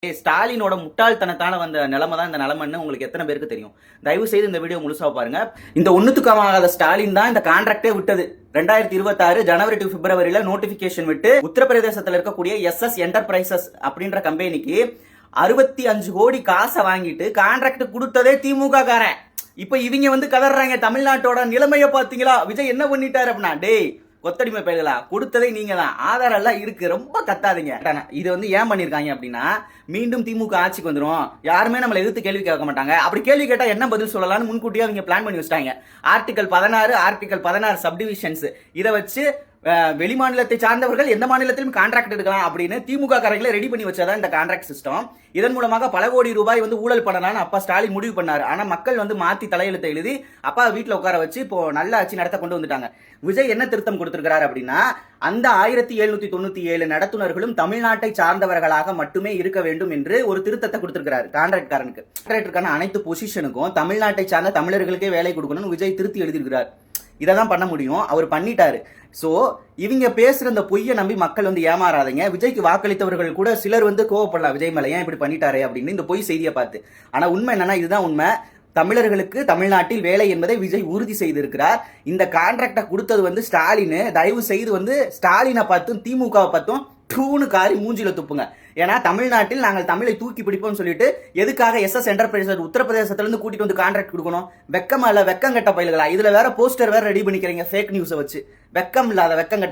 ஸ்டாலினோட முட்டாள்தனத்தால வந்த நிலைமை தான் இந்த நிலைமைன்னு உங்களுக்கு எத்தனை பேருக்கு தெரியும்? தயவு செய்து இந்த வீடியோ முழுசா பாருங்க. இந்த ஒண்ணுத்துக்காக ஸ்டாலின் தான் இந்த கான்ட்ராக்டே விட்டது. 2026 ஜனவரி டு பிப்ரவரியில நோட்டிபிகேஷன் விட்டு உத்தரப்பிரதேசத்தில் இருக்கக்கூடிய SS என்டர்பிரைசஸ் அப்படின்ற கம்பெனிக்கு 65 கோடி காசை வாங்கிட்டு கான்ட்ராக்ட் கொடுத்ததே திமுக காரன். இப்ப இவங்க கதறாங்க, தமிழ்நாட்டோட நிலைமையை பாத்தீங்களா, விஜய் என்ன பண்ணிட்டாரு அப்படின்னா, டேய் கொத்தடிமை பயிர்களா, கொடுத்ததே நீங்க தான், ஆதாரம் எல்லாம் இருக்கு, ரொம்ப கத்தாதீங்க. இது ஏன் பண்ணிருக்காங்க அப்படின்னா, மீண்டும் திமுக ஆட்சிக்கு வந்துடும், யாருமே நம்மளை எதிர்த்து கேள்வி கேட்க மாட்டாங்க, அப்படி கேள்வி கேட்டா என்ன பதில் சொல்லலாம்னு முன்கூட்டியே அவங்க பிளான் பண்ணி வச்சிட்டாங்க. ஆர்டிகல் 16 சப்டிவிஷன்ஸ் இதை வச்சு வெளிமாநிலத்தை சார்ந்தவர்கள் எந்த மாநிலத்திலும் கான்ட்ராக்ட் எடுக்கலாம் அப்படின்னு திமுக காரங்களை ரெடி பண்ணி வச்சதான் இந்த கான்ட்ராக்ட் சிஸ்டம். இதன் மூலமாக பல கோடி ரூபாய் ஊழல் பண்ணலாம்னு அப்பா ஸ்டாலின் முடிவு பண்ணாரு. ஆனா மக்கள் மாத்தி தலையெழுத்தை எழுதி அப்பா வீட்டுல உட்கார வச்சு இப்போ நல்ல ஆட்சி நடத்த கொண்டு வந்துட்டாங்க. விஜய் என்ன திருத்தம் கொடுத்திருக்கிறார் அப்படின்னா, அந்த 1797 நடத்துனர்களும் தமிழ்நாட்டை சார்ந்தவர்களாக மட்டுமே இருக்க வேண்டும் என்று ஒரு திருத்தத்தை கொடுத்திருக்கிறார். கான்ட்ராக்டருக்கான அனைத்து பொசிஷனுக்கும் தமிழ்நாட்டை சார்ந்த தமிழர்களுக்கே வேலை கொடுக்கணும்னு விஜய் திருத்தி எழுதியிருக்கிறார். இதை தான் பண்ண முடியும், அவர் பண்ணிட்டாரு. சோ இவங்க பேசுற இந்த பொய்யை நம்பி மக்கள் ஏமாறாதீங்க. விஜய்க்கு வாக்களித்தவர்கள் கூட சிலர் கோவப்படலாம், விஜய் மேல ஏன் இப்படி பண்ணிட்டாரு அப்படின்னு இந்த பொய் செய்தியை பார்த்து. ஆனா உண்மை என்னன்னா, இதுதான் உண்மை. தமிழர்களுக்கு தமிழ்நாட்டில் வேலை என்பதை விஜய் உறுதி செய்திருக்கிறார். இந்த கான்ட்ராக்டை கொடுத்தது ஸ்டாலின். தயவு செய்து ஸ்டாலினை பார்த்தும் திமுகவை பார்த்தும் டூனு காரி மூஞ்சில துப்புங்க. ஏன்னா தமிழ்நாட்டில் நாங்கள் தமிழை தூக்கி பிடிப்போம் சொல்லிட்டு எதுக்காக SS என்டர்பிரைசஸ் உத்தரப்பிரதேசத்துல இருந்து கூட்டிட்டு கான்ட்ராக்ட் கொடுக்கணும்? வெக்கமா இல்ல? வெக்கம் கட்ட பயில்களா? இதுல வேற போஸ்டர் வேற ரெடி பண்ணிக்கிறீங்க ஃபேக் நியூஸை வச்சு. வெக்கம் இல்லாத வெக்கம்